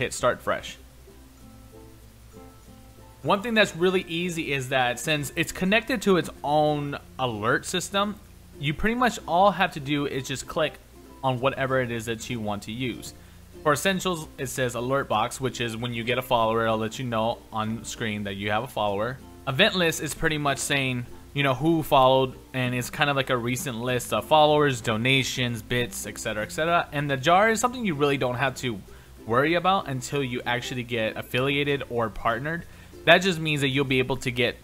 hit start fresh. One thing that's really easy is that since it's connected to its own alert system, you pretty much all have to do is just click on whatever it is that you want to use. For Essentials, it says alert box, which is when you get a follower, it'll let you know on screen that you have a follower. Event list is pretty much saying, you know, who followed, and it's kind of like a recent list of followers, donations, bits, etc, etc. And the jar is something you really don't have to worry about until you actually get affiliated or partnered. That just means that you'll be able to get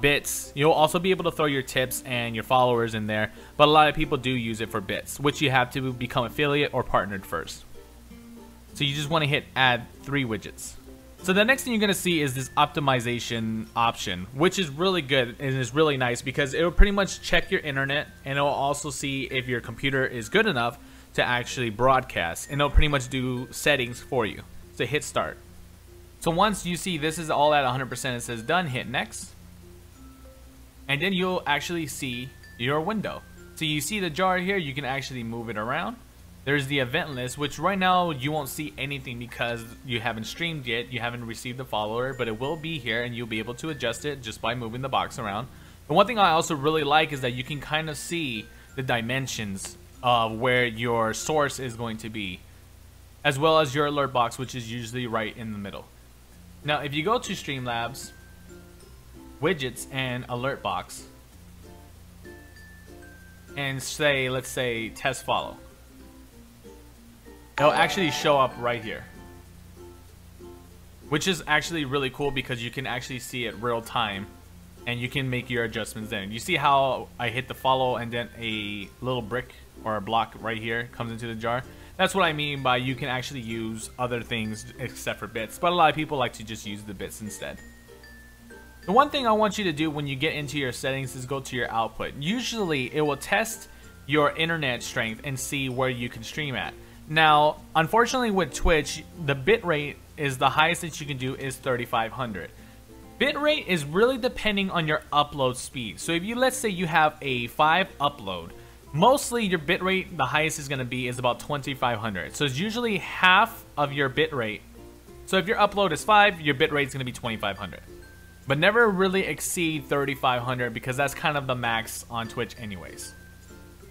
bits. You'll also be able to throw your tips and your followers in there, but a lot of people do use it for bits, which you have to become affiliate or partnered first. So you just want to hit add 3 widgets. So the next thing you're going to see is this optimization option, which is really good and is really nice because it will pretty much check your internet, and it will also see if your computer is good enough to actually broadcast, and it'll pretty much do settings for you. So hit start. So once you see this is all at 100%, it says done, hit next. And then you'll actually see your window. So you see the jar here, you can actually move it around. There's the event list, which right now you won't see anything because you haven't streamed yet, you haven't received a follower, but it will be here and you'll be able to adjust it just by moving the box around. And one thing I also really like is that you can kind of see the dimensions of where your source is going to be, as well as your alert box, which is usually right in the middle. Now, if you go to Streamlabs, widgets, and alert box, and say, let's say, test follow, it'll actually show up right here, which is actually really cool because you can actually see it real time, and you can make your adjustments there. You see how I hit the follow, and then a little brick or a block right here comes into the jar? That's what I mean by you can actually use other things except for bits, but a lot of people like to just use the bits instead. The one thing I want you to do when you get into your settings is go to your output. Usually it will test your internet strength and see where you can stream at. Now, unfortunately with Twitch, the bitrate is the highest that you can do is 3500. Bitrate is really depending on your upload speed. So if you, let's say you have a 5 upload, mostly your bitrate, the highest is going to be is about 2500. So it's usually half of your bitrate. So if your upload is 5, your bitrate is going to be 2500. But never really exceed 3500 because that's kind of the max on Twitch anyways.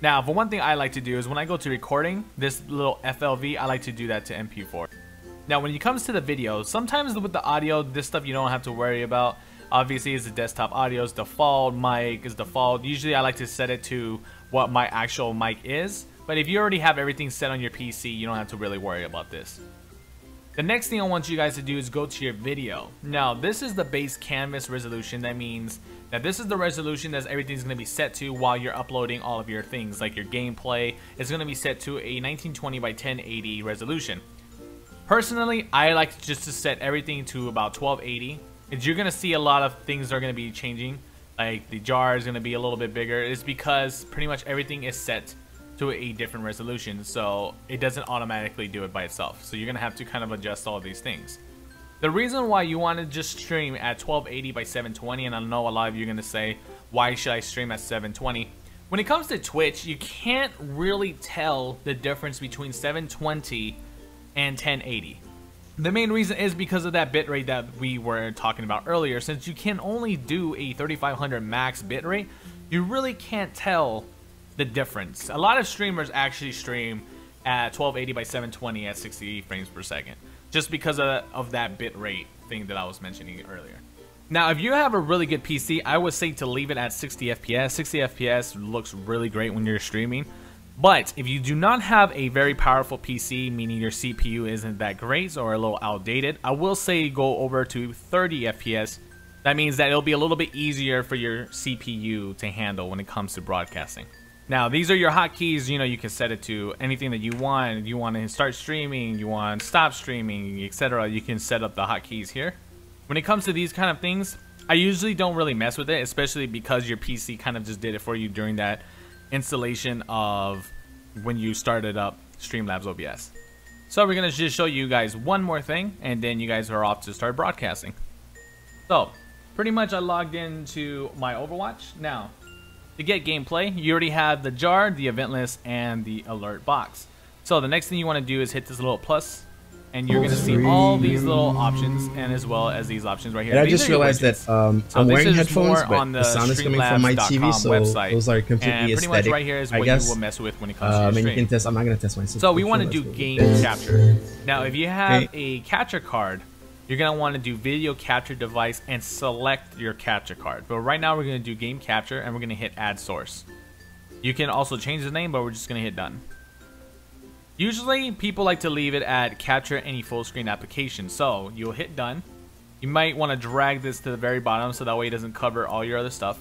Now, for one thing I like to do is when I go to recording, this little FLV, I like to do that to MP4. Now, when it comes to the video, sometimes with the audio, this stuff you don't have to worry about. Obviously, it's the desktop audio's default, mic is default. Usually, I like to set it to what my actual mic is. But if you already have everything set on your PC, you don't have to really worry about this. The next thing I want you guys to do is go to your video. Now, this is the base canvas resolution. That means that this is the resolution that everything's going to be set to while you're uploading all of your things, like your gameplay. It's going to be set to a 1920 by 1080 resolution. Personally, I like just to set everything to about 1280. And you're going to see a lot of things are going to be changing. Like the jar is going to be a little bit bigger. It's because pretty much everything is set to a different resolution, so it doesn't automatically do it by itself. So you're gonna have to kind of adjust all of these things. The reason why you want to just stream at 1280 by 720, and I know a lot of you are gonna say, why should I stream at 720? When it comes to Twitch, you can't really tell the difference between 720 and 1080. The main reason is because of that bitrate that we were talking about earlier. Since you can only do a 3500 max bitrate, you really can't tell the difference. A lot of streamers actually stream at 1280 by 720 at 60 frames per second, just because of that bitrate thing that I was mentioning earlier. Now, if you have a really good PC, I would say to leave it at 60 FPS. 60 FPS looks really great when you're streaming. But if you do not have a very powerful PC, meaning your CPU isn't that great or a little outdated, I will say go over to 30 FPS. That means that it'll be a little bit easier for your CPU to handle when it comes to broadcasting. Now, these are your hotkeys. You know, you can set it to anything that you want. If you want to start streaming, you want to stop streaming, etc. You can set up the hotkeys here. When it comes to these kind of things, I usually don't really mess with it, especially because your PC kind of just did it for you during that installation of when you started up Streamlabs OBS. So we're going to just show you guys one more thing, and then you guys are off to start broadcasting. So, pretty much I logged into my Overwatch. Now, to get gameplay, you already have the jar, the event list, and the alert box. So the next thing you want to do is hit this little plus and you're gonna see all these little options, and as well as these options right here. And I just realized that so I'm wearing headphones, but on the sound is coming from my TV, so website, those are completely and pretty aesthetic. much right here is what I guess. you will mess with when it comes to your And stream. you can test. I'm not gonna test my system. So we want to do game capture. Now, if you have a capture card, you're gonna want to do video capture device and select your capture card. But right now we're gonna do game capture, and we're gonna hit add source. You can also change the name, but we're just gonna hit done. Usually people like to leave it at capture any full screen application. So you'll hit done. You might want to drag this to the very bottom so that way it doesn't cover all your other stuff.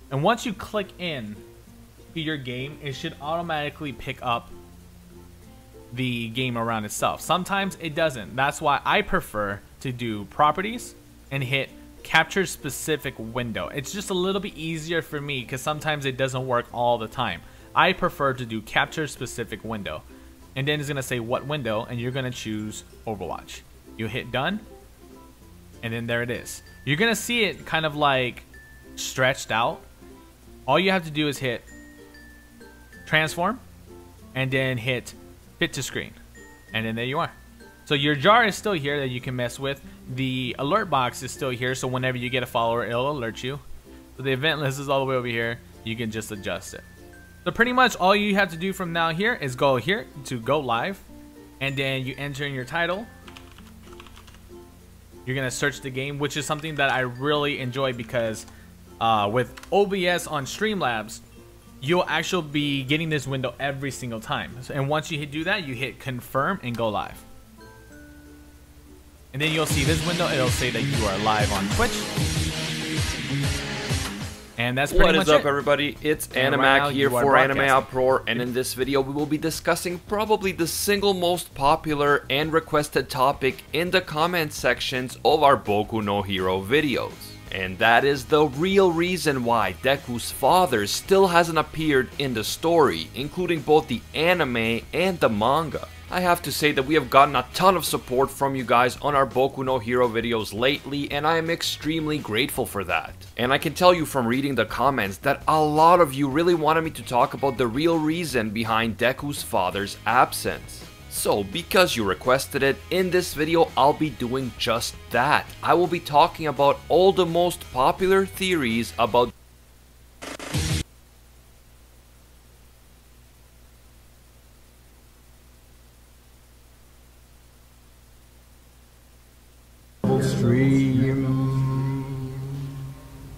And once you click in to your game, it should automatically pick up the game around itself. Sometimes it doesn't. That's why I prefer to do properties and hit capture specific window. It's just a little bit easier for me because sometimes it doesn't work all the time. I prefer to do capture specific window, and then it's gonna say what window, and you're gonna choose Overwatch. You hit done, and then there it is. You're gonna see it kind of like stretched out. All you have to do is hit transform and then hit fit to screen, and then there you are. So your jar is still here that you can mess with. The alert box is still here, so whenever you get a follower, it'll alert you. So the event list is all the way over here. You can just adjust it. So pretty much all you have to do from now here is go here to go live, and then you enter in your title. You're gonna search the game, which is something that I really enjoy because with OBS on Streamlabs, you'll actually be getting this window every single time. And once you do that, you hit confirm and go live. And then you'll see this window. It'll say that you are live on Twitch. And that's pretty much it. What is up, everybody? It's Animac here for Anime Uproar, and in this video we will be discussing probably the single most popular and requested topic in the comment sections of our Boku no Hero videos. And that is the real reason why Deku's father still hasn't appeared in the story, including both the anime and the manga. I have to say that we have gotten a ton of support from you guys on our Boku no Hero videos lately, and I am extremely grateful for that. And I can tell you from reading the comments that a lot of you really wanted me to talk about the real reason behind Deku's father's absence. So, because you requested it, in this video I'll be doing just that. I will be talking about all the most popular theories about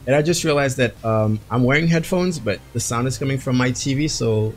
And I just realized that I'm wearing headphones, but the sound is coming from my TV, so